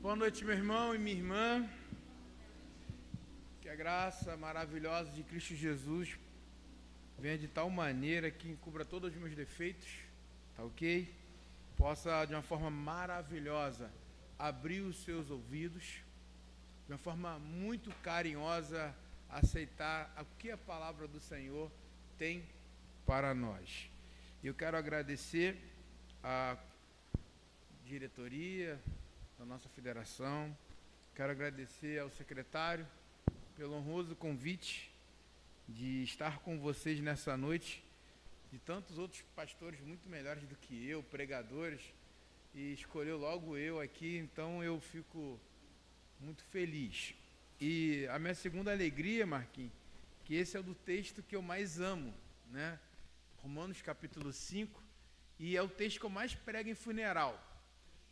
Boa noite, meu irmão e minha irmã. Que a graça maravilhosa de Cristo Jesus venha de tal maneira que encubra todos os meus defeitos, tá ok? Possa, de uma forma maravilhosa, abrir os seus ouvidos, de uma forma muito carinhosa, aceitar o que a palavra do Senhor tem para nós. Eu quero agradecer a diretoria da nossa federação, quero agradecer ao secretário pelo honroso convite de estar com vocês nessa noite, de tantos outros pastores muito melhores do que eu, pregadores, e escolheu logo eu aqui, então eu fico muito feliz. E a minha segunda alegria, Marquinhos, que esse é o do texto que eu mais amo, né? Romanos capítulo 5, e é o texto que eu mais prego em funeral.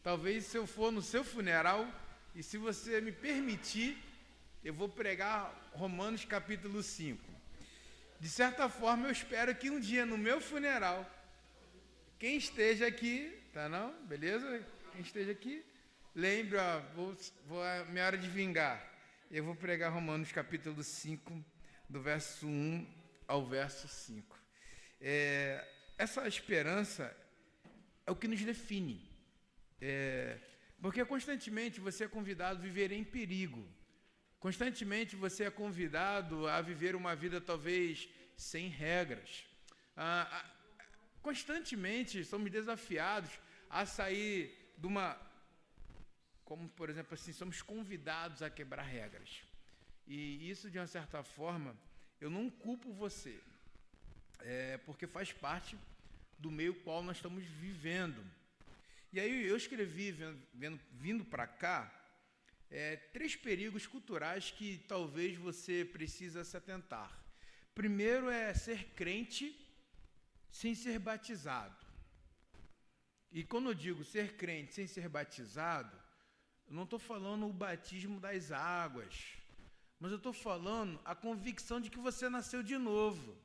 Talvez se eu for no seu funeral, e se você me permitir, eu vou pregar Romanos capítulo 5. De certa forma, eu espero que um dia no meu funeral, quem esteja aqui, tá não? Beleza? Quem esteja aqui, lembre, ó, minha hora de vingar. Eu vou pregar Romanos capítulo 5, do verso 1 ao verso 5. Essa esperança é o que nos define. Porque constantemente você é convidado a viver em perigo. Constantemente você é convidado a viver uma vida talvez sem regras. Constantemente somos desafiados a sair de uma... Como, por exemplo, assim, somos convidados a quebrar regras. E isso, de uma certa forma, eu não culpo você. Porque faz parte do meio qual nós estamos vivendo. E aí eu escrevi, vindo para cá, 3 perigos culturais que talvez você precisa se atentar. Primeiro é ser crente sem ser batizado. E quando eu digo ser crente sem ser batizado, eu não estou falando o batismo das águas, mas eu estou falando a convicção de que você nasceu de novo.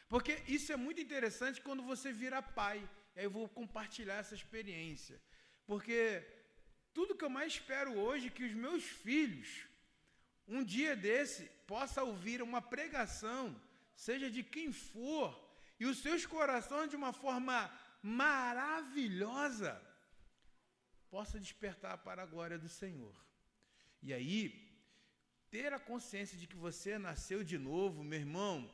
Porque isso é muito interessante quando você vira pai. E aí eu vou compartilhar essa experiência. Porque tudo que eu mais espero hoje é que os meus filhos, um dia desse, possam ouvir uma pregação, seja de quem for, e os seus corações, de uma forma maravilhosa, possa despertar para a glória do Senhor. E aí, ter a consciência de que você nasceu de novo, meu irmão,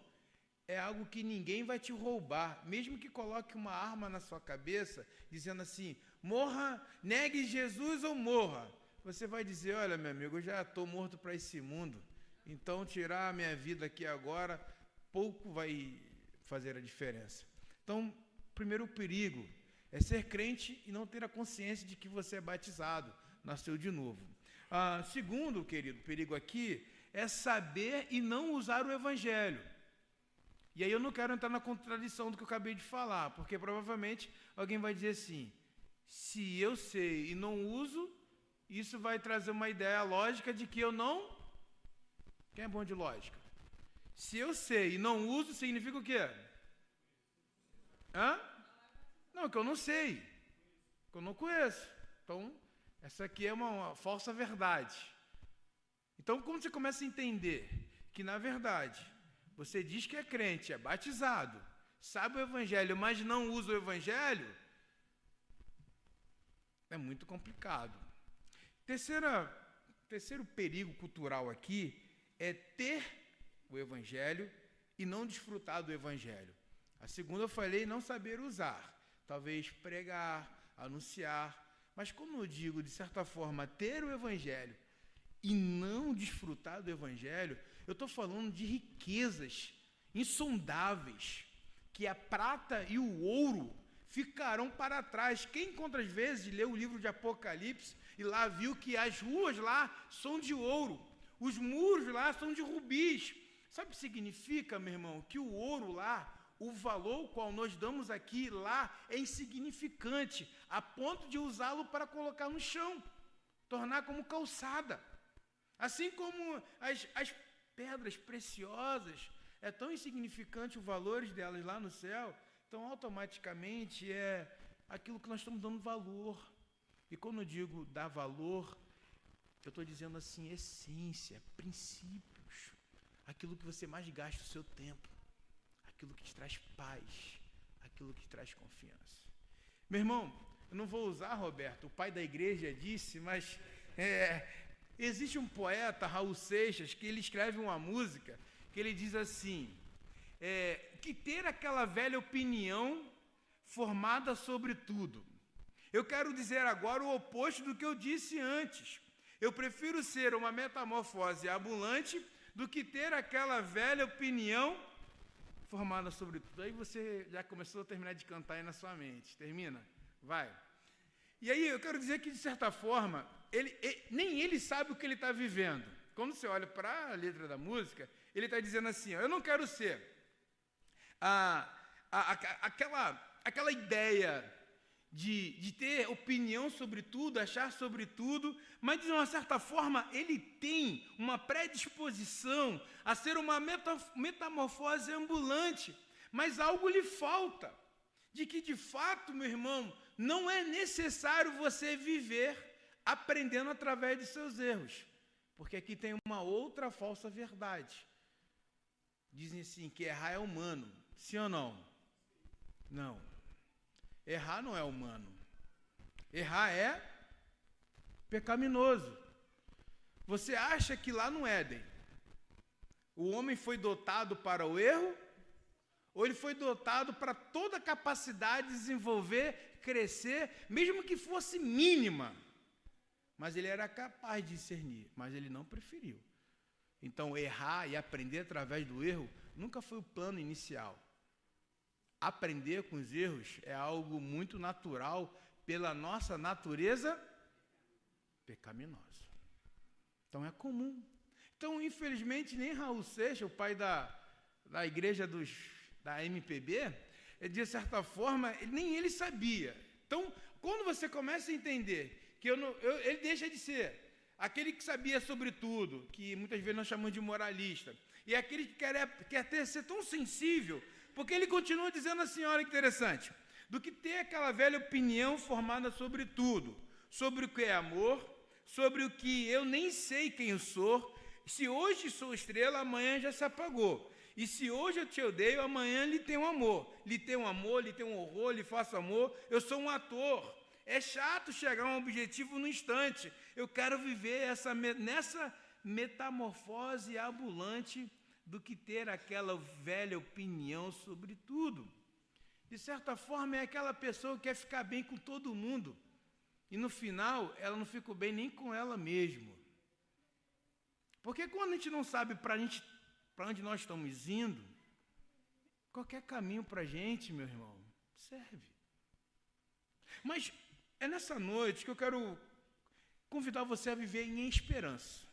é algo que ninguém vai te roubar, mesmo que coloque uma arma na sua cabeça, dizendo assim, morra, negue Jesus ou morra. Você vai dizer, olha, meu amigo, eu já estou morto para esse mundo, então tirar a minha vida aqui agora, pouco vai fazer a diferença. Então, primeiro perigo é ser crente e não ter a consciência de que você é batizado, nasceu de novo. Segundo, querido, perigo aqui é saber e não usar o evangelho. E aí eu não quero entrar na contradição do que eu acabei de falar, porque provavelmente alguém vai dizer assim, se eu sei e não uso, isso vai trazer uma ideia lógica de que eu não... Quem é bom de lógica? Se eu sei e não uso, significa o quê? Não, que eu não sei, que eu não conheço. Então, essa aqui é uma falsa verdade. Então, como você começa a entender que, na verdade... Você diz que é crente, é batizado, sabe o evangelho, mas não usa o evangelho, é muito complicado. Terceiro perigo cultural aqui é ter o evangelho e não desfrutar do evangelho. A segunda eu falei não saber usar, talvez pregar, anunciar, mas como eu digo, de certa forma, ter o evangelho e não desfrutar do evangelho, eu estou falando de riquezas insondáveis, que a prata e o ouro ficarão para trás. Quem quantas vezes leu o livro de Apocalipse e lá viu que as ruas lá são de ouro, os muros lá são de rubis. Sabe o que significa, meu irmão? Que o ouro lá, o valor qual nós damos aqui, lá, é insignificante, a ponto de usá-lo para colocar no chão, tornar como calçada. Assim como as pedras preciosas, é tão insignificante os valores delas lá no céu, então automaticamente é aquilo que nós estamos dando valor. E quando eu digo dar valor, eu estou dizendo assim, essência, princípios, aquilo que você mais gasta o seu tempo, aquilo que te traz paz, aquilo que te traz confiança. Meu irmão, eu não vou usar, Roberto, o pai da igreja disse, mas existe um poeta, Raul Seixas, que ele escreve uma música, que ele diz assim, que ter aquela velha opinião formada sobre tudo. Eu quero dizer agora o oposto do que eu disse antes. Eu prefiro ser uma metamorfose ambulante do que ter aquela velha opinião formada sobre tudo. Aí você já começou a terminar de cantar aí na sua mente. Termina? Vai. E aí eu quero dizer que, de certa forma, nem ele sabe o que ele está vivendo. Quando você olha para a letra da música, ele está dizendo assim, ó, eu não quero ser aquela ideia de ter opinião sobre tudo, achar sobre tudo, mas de uma certa forma ele tem uma predisposição a ser uma metamorfose ambulante, mas algo lhe falta, de que de fato, meu irmão, não é necessário você viver aprendendo através de seus erros, porque aqui tem uma outra falsa verdade. Dizem assim que errar é humano, sim ou não? Não. Errar não é humano. Errar é pecaminoso. Você acha que lá no Éden, o homem foi dotado para o erro? Ou ele foi dotado para toda a capacidade de desenvolver, crescer, mesmo que fosse mínima? Mas ele era capaz de discernir, mas ele não preferiu. Então, errar e aprender através do erro nunca foi o plano inicial. Aprender com os erros é algo muito natural pela nossa natureza pecaminosa. Então é comum. Então, infelizmente, nem Raul Seixas, o pai da igreja da MPB, de certa forma, nem ele sabia. Então, quando você começa a entender que ele deixa de ser aquele que sabia sobre tudo, que muitas vezes nós chamamos de moralista, e aquele que quer ser tão sensível, porque ele continua dizendo assim, olha que interessante, do que ter aquela velha opinião formada sobre tudo, sobre o que é amor, sobre o que eu nem sei quem eu sou, se hoje sou estrela, amanhã já se apagou, e se hoje eu te odeio, amanhã lhe tenho amor, lhe tenho horror, lhe faço amor, eu sou um ator, é chato chegar a um objetivo no instante, eu quero viver nessa metamorfose ambulante do que ter aquela velha opinião sobre tudo. De certa forma, é aquela pessoa que quer ficar bem com todo mundo. E no final, ela não fica bem nem com ela mesma. Porque quando a gente não sabe para onde nós estamos indo, qualquer caminho para a gente, meu irmão, serve. Mas é nessa noite que eu quero convidar você a viver em esperança.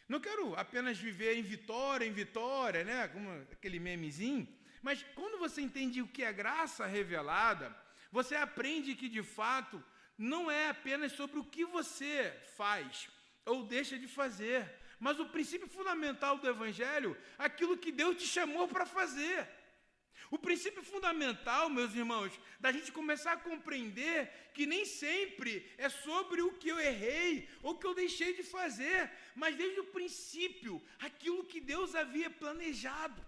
Não quero apenas viver em vitória, né? Como aquele memezinho, mas quando você entende o que é graça revelada, você aprende que, de fato, não é apenas sobre o que você faz ou deixa de fazer, mas o princípio fundamental do Evangelho, aquilo que Deus te chamou para fazer. O princípio fundamental, meus irmãos, da gente começar a compreender que nem sempre é sobre o que eu errei ou que eu deixei de fazer, mas desde o princípio, aquilo que Deus havia planejado.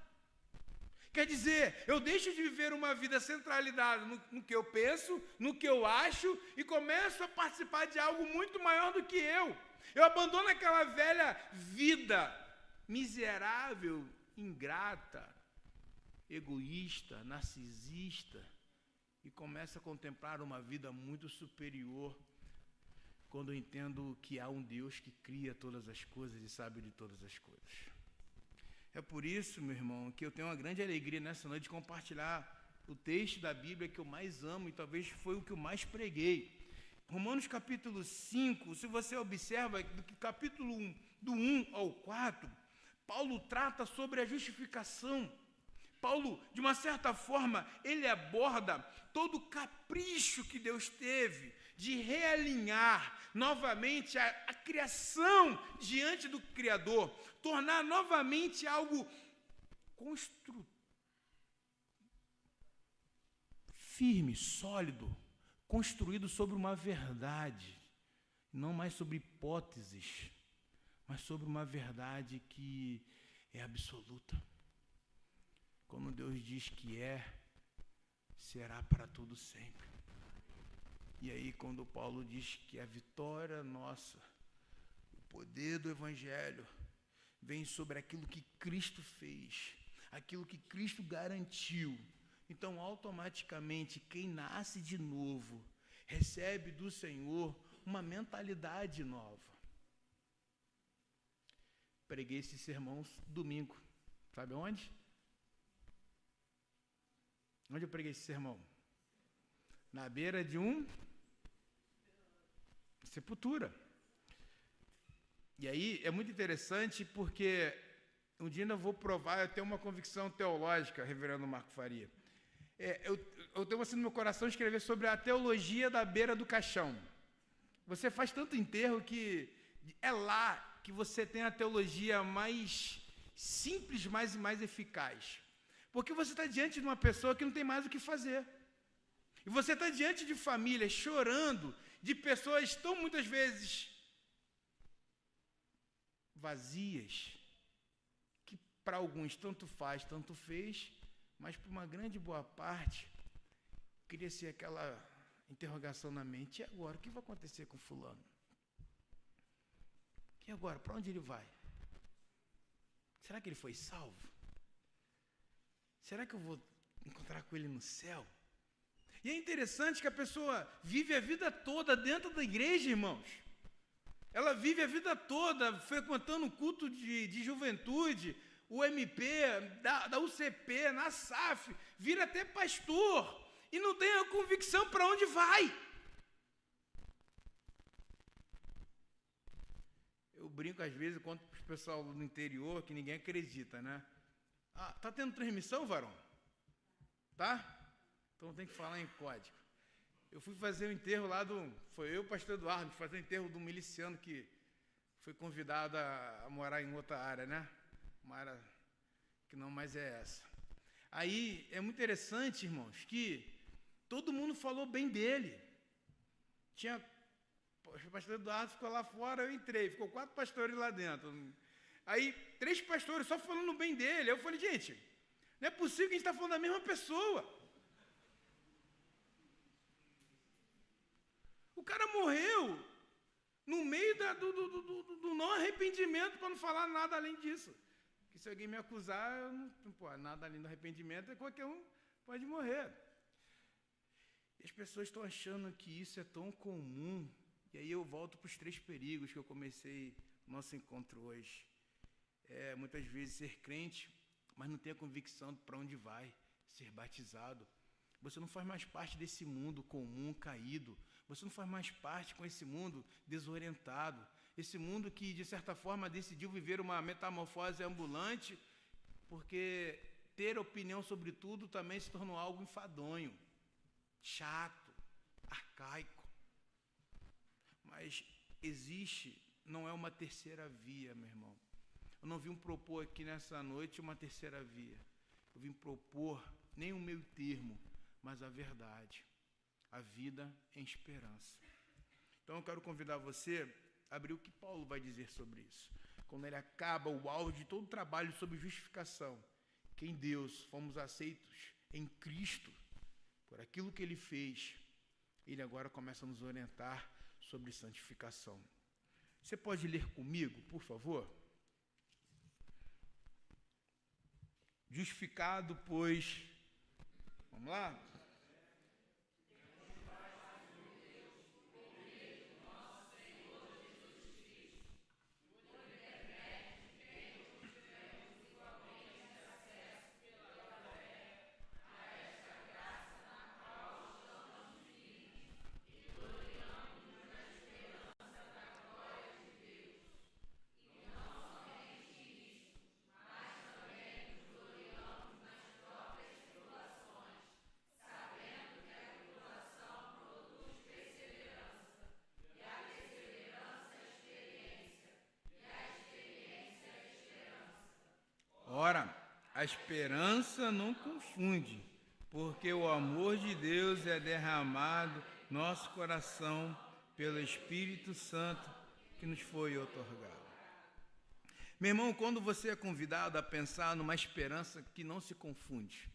Quer dizer, eu deixo de viver uma vida centralizada no que eu penso, no que eu acho, e começo a participar de algo muito maior do que eu. Eu abandono aquela velha vida miserável, ingrata, egoísta, narcisista, e começo a contemplar uma vida muito superior, quando eu entendo que há um Deus que cria todas as coisas e sabe de todas as coisas. É por isso, meu irmão, que eu tenho uma grande alegria nessa noite de compartilhar o texto da Bíblia que eu mais amo e talvez foi o que eu mais preguei. Romanos capítulo 5, se você observa, do capítulo 1, do 1 ao 4, Paulo trata sobre a justificação. Paulo, de uma certa forma, ele aborda todo o capricho que Deus teve de realinhar novamente a criação diante do Criador, tornar novamente algo firme, sólido, construído sobre uma verdade, não mais sobre hipóteses, mas sobre uma verdade que é absoluta. Como Deus diz que será para todo sempre. E aí, quando Paulo diz que a vitória nossa, o poder do Evangelho, vem sobre aquilo que Cristo fez, aquilo que Cristo garantiu. Então, automaticamente, quem nasce de novo, recebe do Senhor uma mentalidade nova. Preguei esse sermão domingo. Sabe onde? Onde eu preguei esse sermão? Na beira de sepultura. E aí é muito interessante porque um dia eu vou provar, eu tenho uma convicção teológica, reverendo Marco Faria. Eu tenho assim no meu coração escrever sobre a teologia da beira do caixão. Você faz tanto enterro que é lá que você tem a teologia mais simples, mais eficaz. Porque você está diante de uma pessoa que não tem mais o que fazer. E você está diante de famílias chorando, de pessoas tão muitas vezes vazias, que para alguns tanto faz, tanto fez, mas para uma grande boa parte, cria-se aquela interrogação na mente: e agora? O que vai acontecer com fulano? E agora? Para onde ele vai? Será que ele foi salvo? Será que eu vou encontrar com ele no céu? E é interessante que a pessoa vive a vida toda dentro da igreja, irmãos. Ela vive a vida toda frequentando o culto de juventude, o MP, da UCP, na SAF, vira até pastor e não tem a convicção para onde vai. Eu brinco às vezes, conto para o pessoal do interior que ninguém acredita, né? Ah, tá tendo transmissão, varão? Tá? Então tem que falar em código. Eu fui fazer o enterro lá foi eu e o pastor Eduardo, fazer o enterro do miliciano que foi convidado a morar em outra área, né? Uma área que não mais é essa. Aí é muito interessante, irmãos, que todo mundo falou bem dele. O pastor Eduardo ficou lá fora, eu entrei, ficou 4 pastores lá dentro. Aí 3 pastores só falando bem dele. Eu falei: gente, não é possível que a gente está falando da mesma pessoa. O cara morreu no meio do não arrependimento, para não falar nada além disso. Que se alguém me acusar, eu não, nada além do arrependimento, qualquer um pode morrer. E as pessoas estão achando que isso é tão comum. E aí eu volto para os 3 perigos que eu comecei o nosso encontro hoje. Muitas vezes ser crente, mas não ter a convicção para onde vai, ser batizado. Você não faz mais parte desse mundo comum, caído. Você não faz mais parte com esse mundo desorientado. Esse mundo que, de certa forma, decidiu viver uma metamorfose ambulante, porque ter opinião sobre tudo também se tornou algo enfadonho, chato, arcaico. Mas existe, não é uma terceira via, meu irmão. Eu não vim propor aqui nessa noite uma terceira via. Eu vim propor nem um meio termo, mas a verdade, a vida em esperança. Então eu quero convidar você a abrir o que Paulo vai dizer sobre isso. Quando ele acaba o auge de todo o trabalho sobre justificação, que em Deus fomos aceitos em Cristo, por aquilo que ele fez, ele agora começa a nos orientar sobre santificação. Você pode ler comigo, por favor? Justificado, pois... Vamos lá? Ora, a esperança não confunde, porque o amor de Deus é derramado nosso coração pelo Espírito Santo que nos foi otorgado. Meu irmão, quando você é convidado a pensar numa esperança que não se confunde,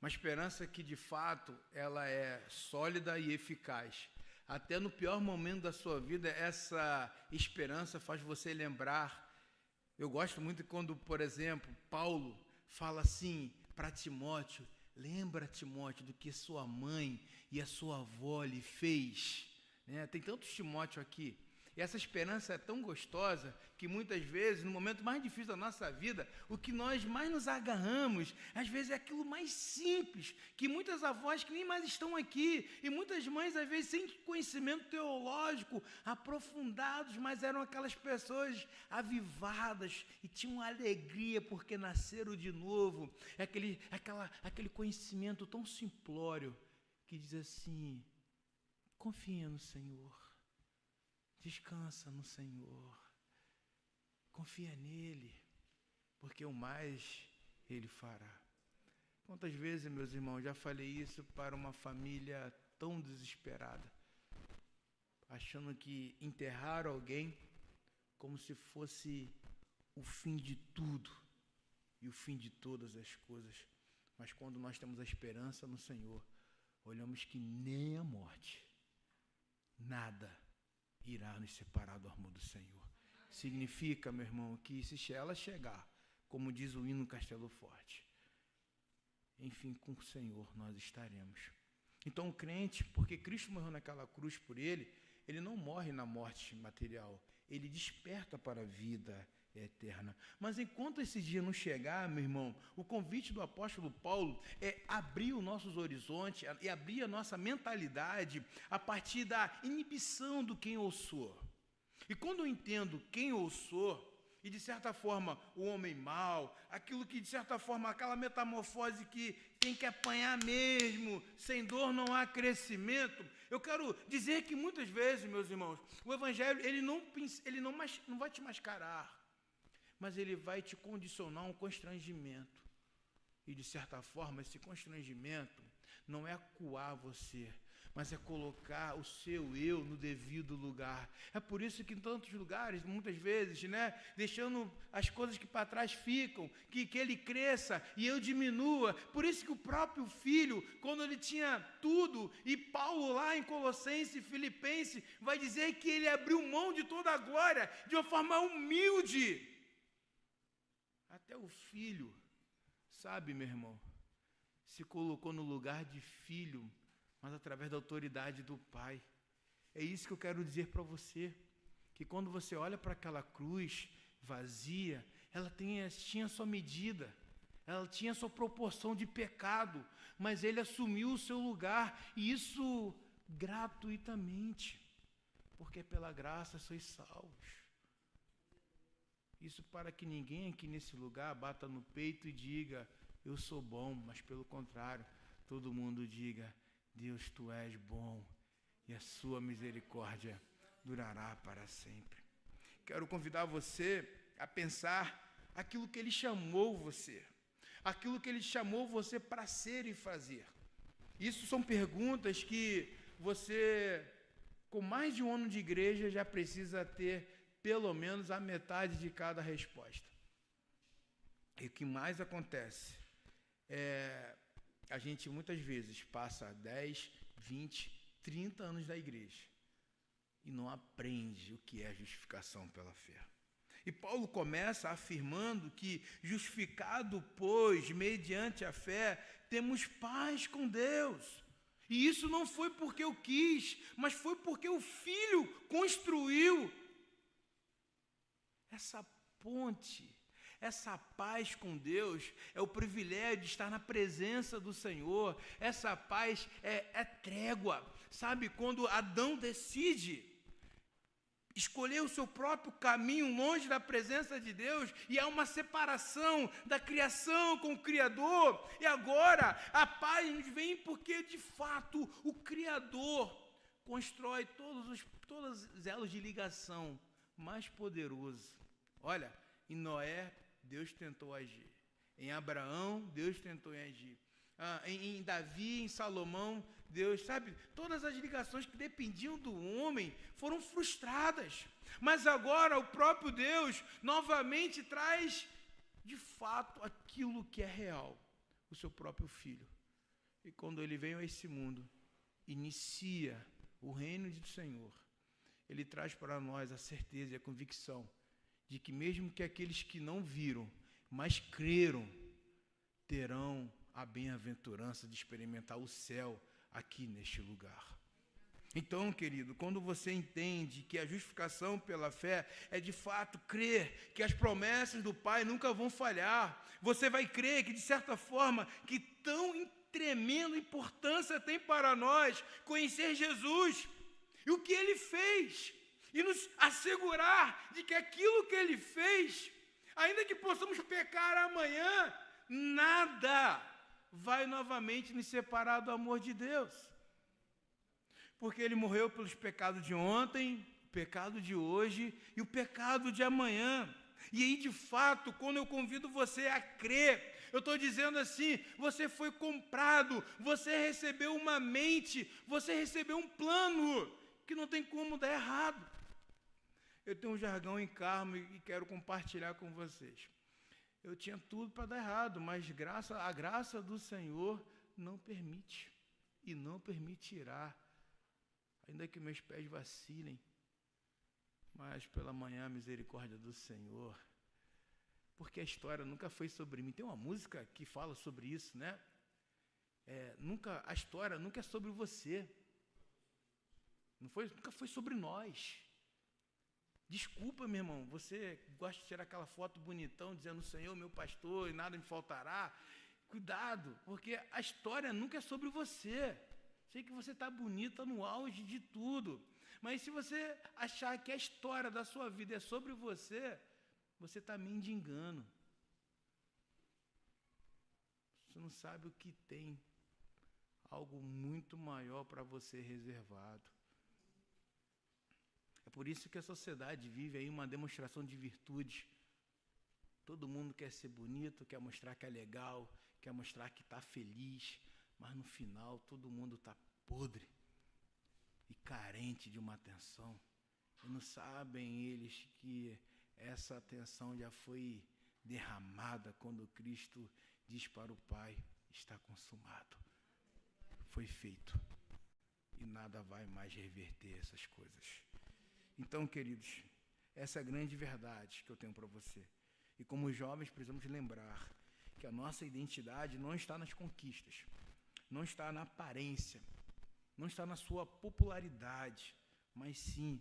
uma esperança que de fato ela é sólida e eficaz, até no pior momento da sua vida, essa esperança faz você lembrar. Eu gosto muito quando, por exemplo, Paulo fala assim para Timóteo: lembra, Timóteo, do que sua mãe e a sua avó lhe fez. Tem tantos Timóteo aqui. E essa esperança é tão gostosa que muitas vezes, no momento mais difícil da nossa vida, o que nós mais nos agarramos, às vezes é aquilo mais simples, que muitas avós que nem mais estão aqui, e muitas mães, às vezes, sem conhecimento teológico, aprofundados, mas eram aquelas pessoas avivadas e tinham alegria porque nasceram de novo. É aquele conhecimento tão simplório que diz assim: confia no Senhor. Descansa no Senhor, confia nele, porque o mais ele fará. Quantas vezes, meus irmãos, já falei isso para uma família tão desesperada, achando que enterrar alguém como se fosse o fim de tudo e o fim de todas as coisas. Mas quando nós temos a esperança no Senhor, olhamos que nem a morte, nada irá nos separar do amor do Senhor. Significa, meu irmão, que se ela chegar, como diz o hino Castelo Forte, enfim, com o Senhor nós estaremos. Então o crente, porque Cristo morreu naquela cruz por ele não morre na morte material, ele desperta para a vida eterna. Mas enquanto esse dia não chegar, meu irmão, o convite do apóstolo Paulo é abrir os nossos horizontes e abrir a nossa mentalidade a partir da inibição do quem eu sou. E quando eu entendo quem eu sou, e de certa forma o homem mau, aquilo que de certa forma, aquela metamorfose que tem que apanhar mesmo, sem dor não há crescimento, eu quero dizer que muitas vezes, meus irmãos, o Evangelho ele não vai te mascarar, mas ele vai te condicionar a um constrangimento. E, de certa forma, esse constrangimento não é acuar você, mas é colocar o seu eu no devido lugar. É por isso que em tantos lugares, muitas vezes, deixando as coisas que para trás ficam, que ele cresça e eu diminua. Por isso que o próprio filho, quando ele tinha tudo, e Paulo lá em Colossenses e Filipenses, vai dizer que ele abriu mão de toda a glória, de uma forma humilde. Até o filho, sabe, meu irmão, se colocou no lugar de filho, mas através da autoridade do Pai. É isso que eu quero dizer para você, que quando você olha para aquela cruz vazia, ela tinha sua medida, ela tinha sua proporção de pecado, mas ele assumiu o seu lugar, e isso gratuitamente, porque pela graça sois salvos. Isso para que ninguém aqui nesse lugar bata no peito e diga: eu sou bom, mas pelo contrário, todo mundo diga: Deus, tu és bom e a sua misericórdia durará para sempre. Quero convidar você a pensar aquilo que ele chamou você, aquilo que ele chamou você para ser e fazer. Isso são perguntas que você, com mais de um ano de igreja, já precisa ter pelo menos a metade de cada resposta. E o que mais acontece a gente muitas vezes passa 10, 20, 30 anos da igreja e não aprende o que é justificação pela fé. E Paulo começa afirmando que, justificado, pois, mediante a fé, temos paz com Deus. E isso não foi porque eu quis, mas foi porque o Filho construiu essa ponte. Essa paz com Deus é o privilégio de estar na presença do Senhor. Essa paz é trégua. Sabe, quando Adão decide escolher o seu próprio caminho longe da presença de Deus, e há uma separação da criação com o Criador, e agora a paz vem porque, de fato, o Criador constrói todos os elos de ligação mais poderoso. Olha, em Noé, Deus tentou agir. Em Abraão, Deus tentou agir. Em Davi, em Salomão, Deus, sabe? Todas as ligações que dependiam do homem foram frustradas. Mas agora o próprio Deus novamente traz, de fato, aquilo que é real, o seu próprio Filho. E quando ele veio a esse mundo, inicia o reino do Senhor, ele traz para nós a certeza e a convicção de que mesmo que aqueles que não viram, mas creram, terão a bem-aventurança de experimentar o céu aqui neste lugar. Então, querido, quando você entende que a justificação pela fé é de fato crer que as promessas do Pai nunca vão falhar, você vai crer que, de certa forma, que tão tremenda importância tem para nós conhecer Jesus e o que Ele fez, e nos assegurar de que aquilo que Ele fez, ainda que possamos pecar amanhã, nada vai novamente nos separar do amor de Deus. Porque Ele morreu pelos pecados de ontem, o pecado de hoje e o pecado de amanhã. E aí, de fato, quando eu convido você a crer, eu estou dizendo assim, você foi comprado, você recebeu uma mente, você recebeu um plano, que não tem como dar errado. Eu tenho um jargão em Carmo e quero compartilhar com vocês. Eu tinha tudo para dar errado, mas a graça do Senhor não permite e não permitirá. Ainda que meus pés vacilem, mas pela manhã a misericórdia do Senhor, porque a história nunca foi sobre mim. Tem uma música que fala sobre isso, né? A história nunca é sobre você, nunca foi sobre nós. Desculpa, meu irmão, você gosta de tirar aquela foto bonitão, dizendo, Senhor, meu pastor, e nada me faltará. Cuidado, porque a história nunca é sobre você. Sei que você está bonita no auge de tudo, mas se você achar que a história da sua vida é sobre você, você está mendigando. Você não sabe o que tem, algo muito maior para você reservado. É por isso que a sociedade vive aí uma demonstração de virtude. Todo mundo quer ser bonito, quer mostrar que é legal, quer mostrar que está feliz, mas no final todo mundo está podre e carente de uma atenção. E não sabem eles que essa atenção já foi derramada quando Cristo diz para o Pai, está consumado. Foi feito. E nada vai mais reverter essas coisas. Então, queridos, essa é a grande verdade que eu tenho para você. E como jovens precisamos lembrar que a nossa identidade não está nas conquistas, não está na aparência, não está na sua popularidade, mas sim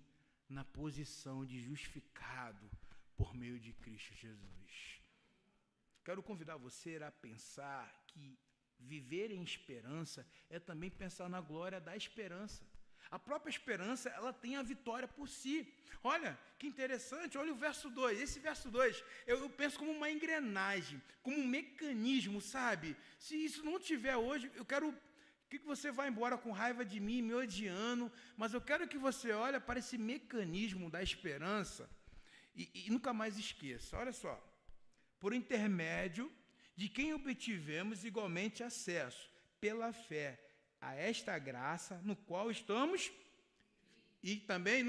na posição de justificado por meio de Cristo Jesus. Quero convidar você a pensar que viver em esperança é também pensar na glória da esperança. A própria esperança, ela tem a vitória por si. Olha, que interessante, olha o verso 2. Esse verso 2, eu penso como uma engrenagem, como um mecanismo, sabe? Se isso não tiver hoje, eu quero que você vá embora com raiva de mim, me odiando, mas eu quero que você olhe para esse mecanismo da esperança e nunca mais esqueça. Olha só, por intermédio de quem obtivemos igualmente acesso, pela fé, a esta graça no qual estamos e também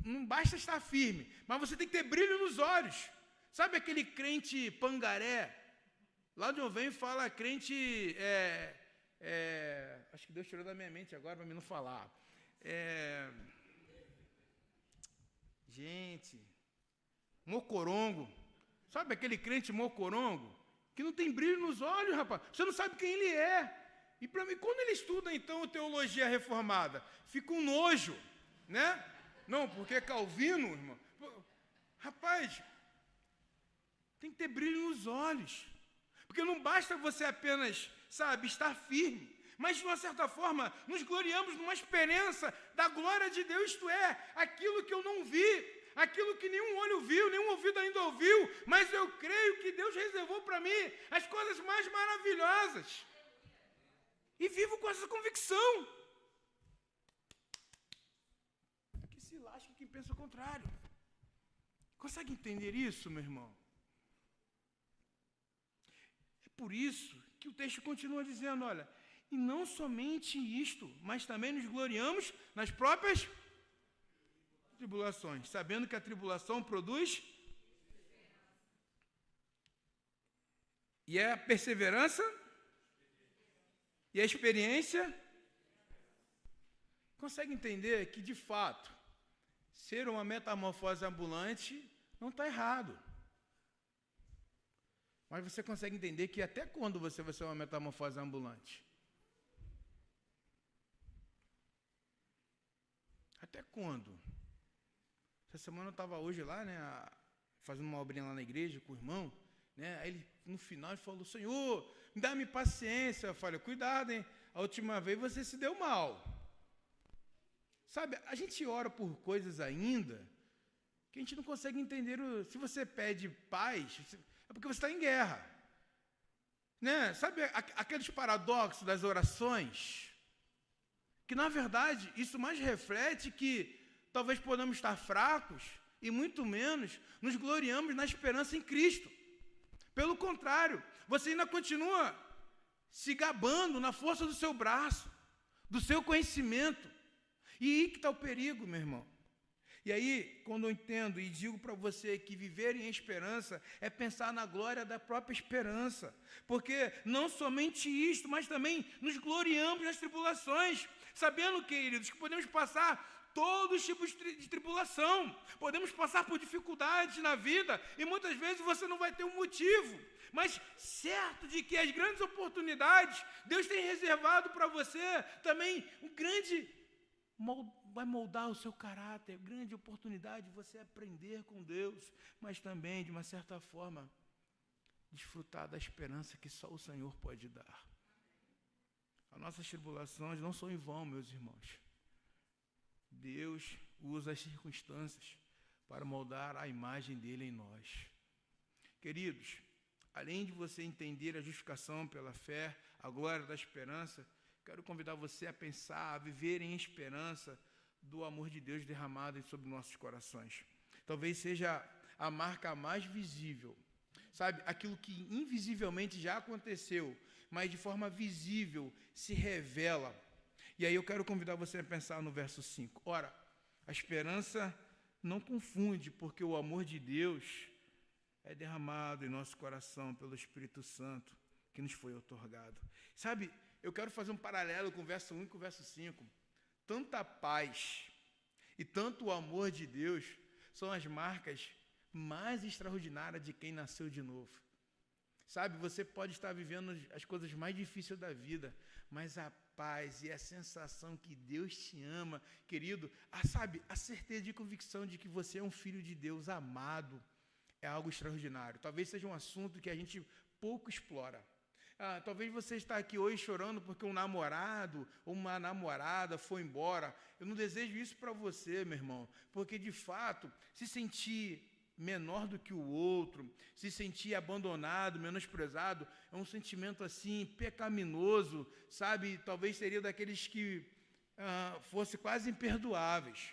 não basta estar firme, mas você tem que ter brilho nos olhos. Sabe aquele crente pangaré? Lá de onde eu venho fala crente, acho que Deus tirou da minha mente agora para mim não falar. Gente, mocorongo. Sabe aquele crente mocorongo? Que não tem brilho nos olhos, rapaz. Você não sabe quem ele é. E para mim, quando ele estuda, então, teologia reformada, fica um nojo, né? Não, porque Calvino, irmão. Rapaz, tem que ter brilho nos olhos. Porque não basta você apenas, estar firme, mas, de uma certa forma, nos gloriamos numa esperança da glória de Deus, isto é, aquilo que eu não vi, aquilo que nenhum olho viu, nenhum ouvido ainda ouviu, mas eu creio que Deus reservou para mim as coisas mais maravilhosas. E vivo com essa convicção. Que se lasque quem pensa o contrário. Consegue entender isso, meu irmão? É por isso que o texto continua dizendo, olha, E não somente isto, mas também nos gloriamos nas próprias tribulações, sabendo que a tribulação produz e é a perseverança e a experiência. Consegue entender que, de fato, ser uma metamorfose ambulante não está errado. Mas você consegue entender que até quando você vai ser uma metamorfose ambulante? Até quando? Essa semana eu estava hoje lá, né, fazendo uma obrinha lá na igreja com o irmão, né, aí ele, no final, ele falou, Senhor, dá-me paciência. Eu falei, cuidado, hein, a última vez você se deu mal. Sabe, a gente ora por coisas ainda que a gente não consegue entender. Se você pede paz, é porque você está em guerra. Né? Sabe aqueles paradoxos das orações? Que, na verdade, isso mais reflete que talvez podamos estar fracos e, muito menos, nos gloriamos na esperança em Cristo. Pelo contrário, você ainda continua se gabando na força do seu braço, do seu conhecimento. E aí que está o perigo, meu irmão. E aí, quando eu entendo e digo para você que viver em esperança é pensar na glória da própria esperança, porque não somente isto, mas também nos gloriamos nas tribulações, sabendo, queridos, que podemos passar todos os tipos de tribulação, podemos passar por dificuldades na vida, e muitas vezes você não vai ter um motivo, mas certo de que as grandes oportunidades, Deus tem reservado para você também um grande vai moldar o seu caráter, grande oportunidade de você aprender com Deus, mas também, de uma certa forma, desfrutar da esperança que só o Senhor pode dar. As nossas tribulações não são em vão, meus irmãos. Deus usa as circunstâncias para moldar a imagem dele em nós. Queridos, além de você entender a justificação pela fé, a glória da esperança, quero convidar você a pensar, a viver em esperança do amor de Deus derramado sobre nossos corações. Talvez seja a marca mais visível, sabe? Aquilo que invisivelmente já aconteceu, mas de forma visível se revela. E aí eu quero convidar você a pensar no verso 5. Ora, a esperança não confunde, porque o amor de Deus é derramado em nosso coração pelo Espírito Santo que nos foi outorgado. Sabe, eu quero fazer um paralelo com o verso 1 e com o verso 5. Tanta paz e tanto amor de Deus são as marcas mais extraordinárias de quem nasceu de novo. Sabe, você pode estar vivendo as coisas mais difíceis da vida, mas a paz e a sensação que Deus te ama, querido, a certeza e convicção de que você é um filho de Deus amado, é algo extraordinário. Talvez seja um assunto que a gente pouco explora. Talvez você está aqui hoje chorando porque um namorado ou uma namorada foi embora. Eu não desejo isso para você, meu irmão, porque de fato, se sentir menor do que o outro, se sentir abandonado, menosprezado, é um sentimento assim pecaminoso, sabe? Talvez seria daqueles que fosse quase imperdoáveis.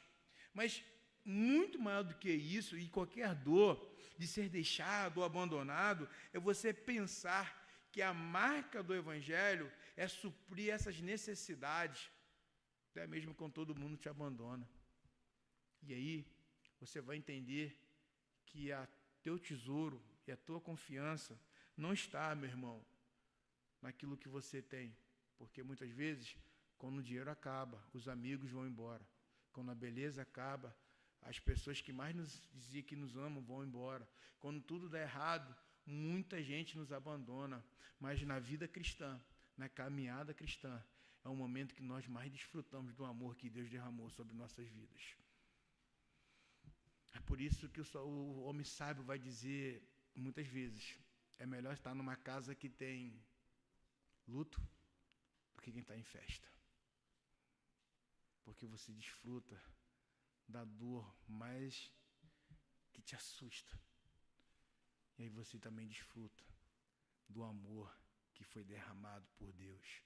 Mas muito maior do que isso, e qualquer dor de ser deixado ou abandonado, é você pensar que a marca do Evangelho é suprir essas necessidades, até mesmo quando todo mundo te abandona. E aí, você vai entender que teu tesouro e a tua confiança não está, meu irmão, naquilo que você tem. Porque muitas vezes, quando o dinheiro acaba, os amigos vão embora. Quando a beleza acaba, as pessoas que mais nos diziam que nos amam vão embora. Quando tudo dá errado, muita gente nos abandona, mas na vida cristã, na caminhada cristã, é o momento que nós mais desfrutamos do amor que Deus derramou sobre nossas vidas. É por isso que o homem sábio vai dizer, muitas vezes, é melhor estar numa casa que tem luto do que quem está em festa. Porque você desfruta da dor mais que te assusta. E aí você também desfruta do amor que foi derramado por Deus.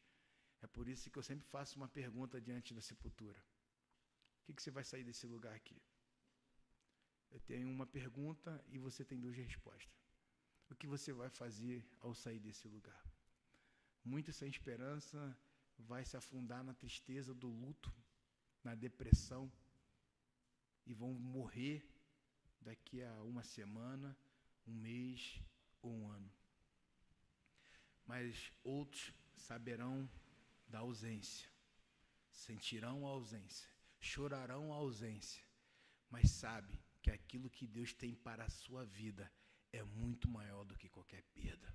É por isso que eu sempre faço uma pergunta diante da sepultura. O que você vai sair desse lugar aqui? Eu tenho uma pergunta e você tem duas respostas. O que você vai fazer ao sair desse lugar? Muitos sem esperança vai se afundar na tristeza do luto, na depressão, e vão morrer daqui a uma semana, um mês ou um ano. Mas outros saberão da ausência, sentirão a ausência, chorarão a ausência, mas sabe que aquilo que Deus tem para a sua vida é muito maior do que qualquer perda.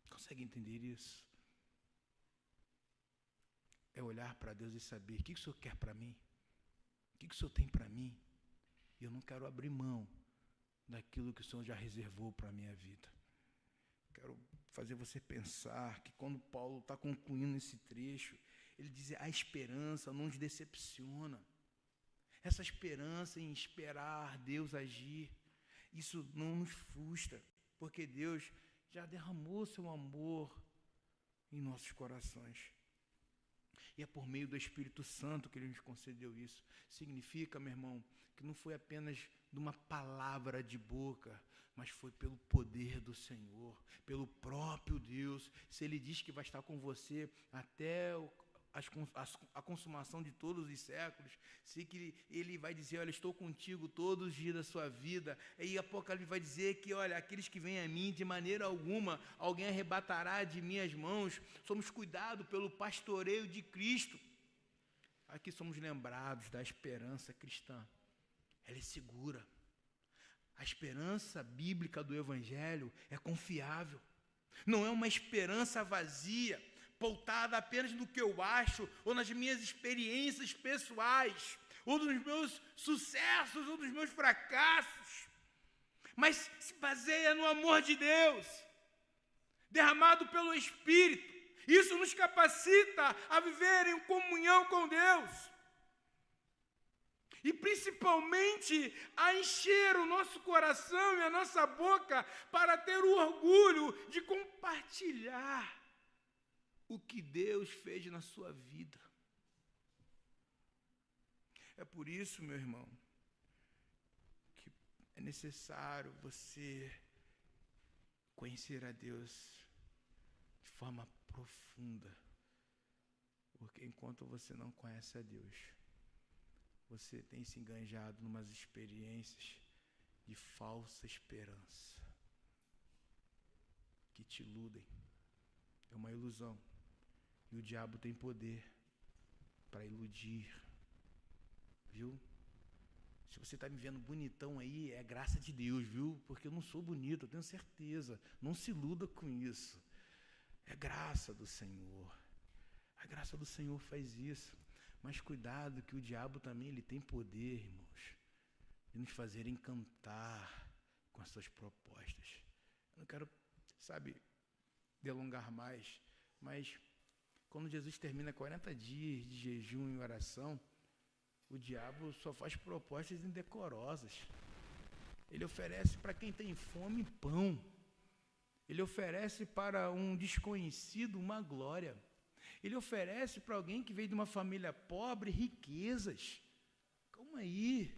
Consegue entender isso? É olhar para Deus e saber: o que o Senhor quer para mim? O que o Senhor tem para mim? E eu não quero abrir mão daquilo que o Senhor já reservou para a minha vida. Quero fazer você pensar que quando Paulo está concluindo esse trecho, ele diz: a esperança não nos decepciona. Essa esperança em esperar Deus agir, isso não nos frustra, porque Deus já derramou seu amor em nossos corações. E é por meio do Espírito Santo que Ele nos concedeu isso. Significa, meu irmão, que não foi apenas de uma palavra de boca, mas foi pelo poder do Senhor, pelo próprio Deus. Se Ele diz que vai estar com você até a consumação de todos os séculos, se que Ele vai dizer: olha, estou contigo todos os dias da sua vida. E Apocalipse vai dizer que, olha, aqueles que vêm a mim, de maneira alguma alguém arrebatará de minhas mãos. Somos cuidados pelo pastoreio de Cristo. Aqui somos lembrados da esperança cristã. Ela é segura. A esperança bíblica do Evangelho é confiável. Não é uma esperança vazia, pautada apenas no que eu acho, ou nas minhas experiências pessoais, ou nos meus sucessos, ou nos meus fracassos, mas se baseia no amor de Deus, derramado pelo Espírito. Isso nos capacita a viver em comunhão com Deus, e principalmente a encher o nosso coração e a nossa boca para ter o orgulho de compartilhar o que Deus fez na sua vida. É por isso, meu irmão, que é necessário você conhecer a Deus de forma profunda. Porque enquanto você não conhece a Deus, você tem se enganjado em umas experiências de falsa esperança, que te iludem. É uma ilusão. E o diabo tem poder para iludir. Viu? Se você está me vendo bonitão aí, é graça de Deus, viu? Porque eu não sou bonito, eu tenho certeza. Não se iluda com isso. É graça do Senhor. A graça do Senhor faz isso. Mas cuidado, que o diabo também ele tem poder, irmãos, de nos fazer encantar com as suas propostas. Eu não quero, delongar mais, mas quando Jesus termina 40 dias de jejum e oração, o diabo só faz propostas indecorosas. Ele oferece para quem tem fome pão. Ele oferece para um desconhecido uma glória. Ele oferece para alguém que veio de uma família pobre riquezas. Calma aí.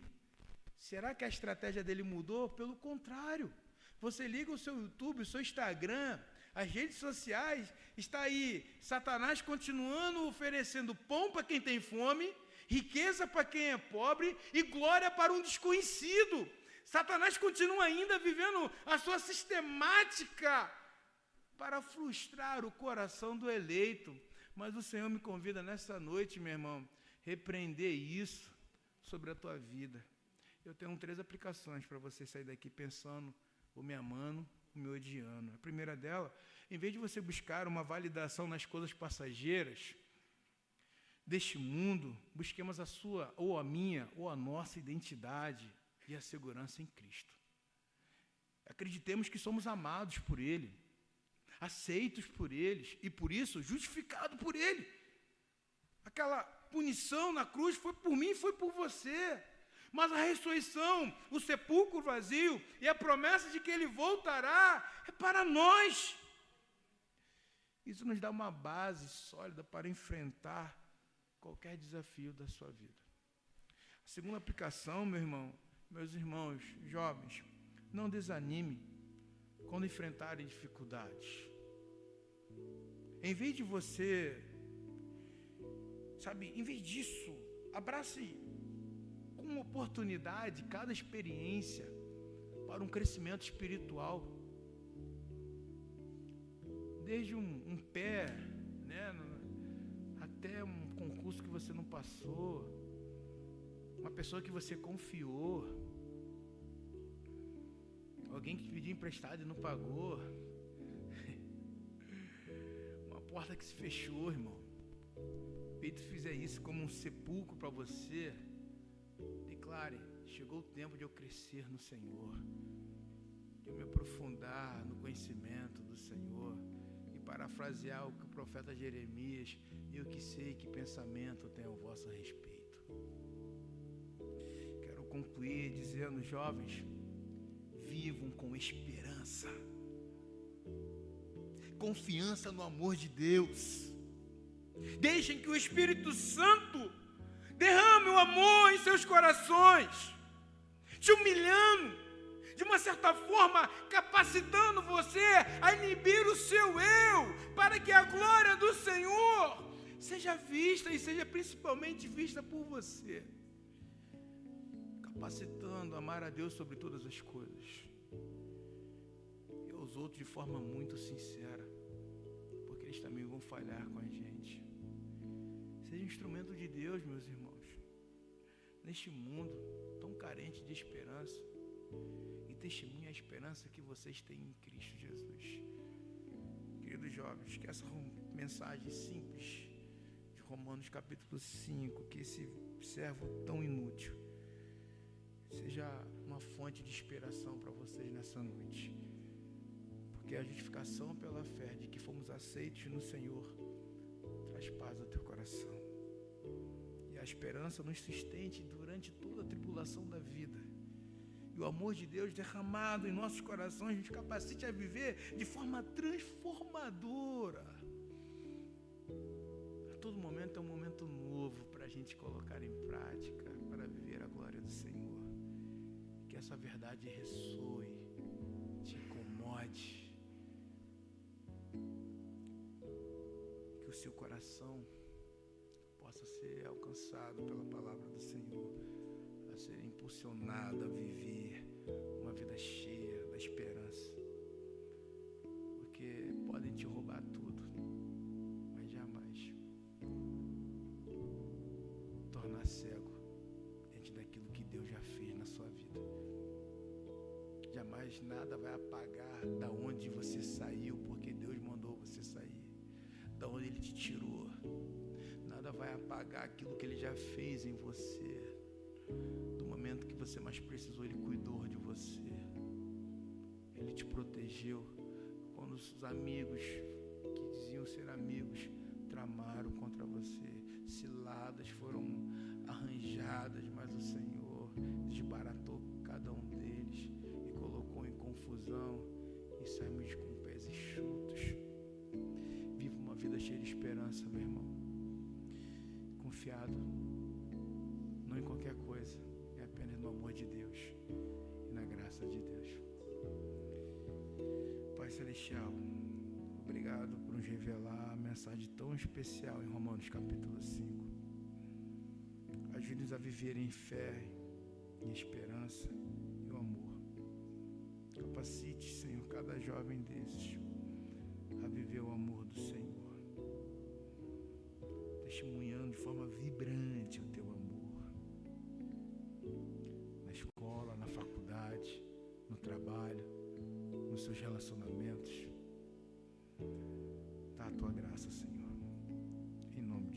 Será que a estratégia dele mudou? Pelo contrário. Você liga o seu YouTube, o seu Instagram, as redes sociais, está aí Satanás continuando oferecendo pão para quem tem fome, riqueza para quem é pobre e glória para um desconhecido. Satanás continua ainda vivendo a sua sistemática para frustrar o coração do eleito. Mas o Senhor me convida nessa noite, meu irmão, repreender isso sobre a tua vida. Eu tenho 3 aplicações para você sair daqui pensando, ou me amando, ou me odiando. A primeira dela, em vez de você buscar uma validação nas coisas passageiras deste mundo, busquemos a sua, ou a minha, ou a nossa identidade e a segurança em Cristo. Acreditemos que somos amados por Ele, aceitos por eles e por isso justificados por Ele. Aquela punição na cruz foi por mim, foi por você. Mas a ressurreição, o sepulcro vazio e a promessa de que Ele voltará é para nós. Isso nos dá uma base sólida para enfrentar qualquer desafio da sua vida. A segunda aplicação, meus irmãos jovens, não desanime quando enfrentarem dificuldades. Em vez de você, sabe, em vez disso, abrace com oportunidade cada experiência para um crescimento espiritual. Desde um pé, né, até um concurso que você não passou, uma pessoa que você confiou, alguém que te pediu emprestado e não pagou, uma porta que se fechou, irmão. Peito fizer isso como um sepulcro para você, declare: chegou o tempo de eu crescer no Senhor, de eu me aprofundar no conhecimento do Senhor. E parafrasear o que o profeta Jeremias: eu que sei que pensamento tenho ao vosso respeito. Quero concluir dizendo: jovens, vivam com esperança, confiança no amor de Deus. Deixem que o Espírito Santo derrame o amor em seus corações, te humilhando, de uma certa forma capacitando você a inibir o seu eu, para que a glória do Senhor seja vista e seja principalmente vista por você, capacitando a amar a Deus sobre todas as coisas e aos outros de forma muito sincera, porque eles também vão falhar com a gente. Seja um instrumento de Deus, meus irmãos, neste mundo tão carente de esperança, e testemunhe a esperança que vocês têm em Cristo Jesus. Queridos jovens, que essa mensagem simples de Romanos capítulo 5, que esse servo tão inútil seja uma fonte de inspiração para vocês nessa noite, porque a justificação pela fé de que fomos aceitos no Senhor traz paz ao teu coração, e a esperança nos sustente durante toda a tribulação da vida, e o amor de Deus derramado em nossos corações nos capacite a viver de forma transformadora. A todo momento é um momento novo para a gente colocar em prática, para viver a glória do Senhor. Que essa verdade ressoe, te incomode, que o seu coração possa ser alcançado pela palavra do Senhor, a ser impulsionado a viver uma vida cheia da esperança, porque podem te roubar tudo, mas jamais tornar cego diante daquilo que Deus já fez na sua vida. Jamais nada vai apagar da onde você saiu, porque Deus mandou você sair, da onde Ele te tirou. Nada vai apagar aquilo que Ele já fez em você. Do momento que você mais precisou, Ele cuidou de você, Ele te protegeu. Quando os amigos que diziam ser amigos tramaram contra você, ciladas foram arranjadas, mas o Senhor desbaratou cada um deles e colocou em confusão, e saímos com pés enxutos. Viva uma vida cheia de esperança, meu irmão, confiado não em qualquer coisa, é apenas no amor de Deus e na graça de Deus. Pai Celestial, obrigado por nos revelar a mensagem tão especial em Romanos capítulo 5. Ajude-nos a viver em fé, em esperança e o amor. Capacite, Senhor, cada jovem desses a viver o amor do Senhor, testemunhando de forma vibrante o teu amor, na escola, na faculdade, no trabalho, nos seus relacionamentos. Dá a tua graça, Senhor, em nome de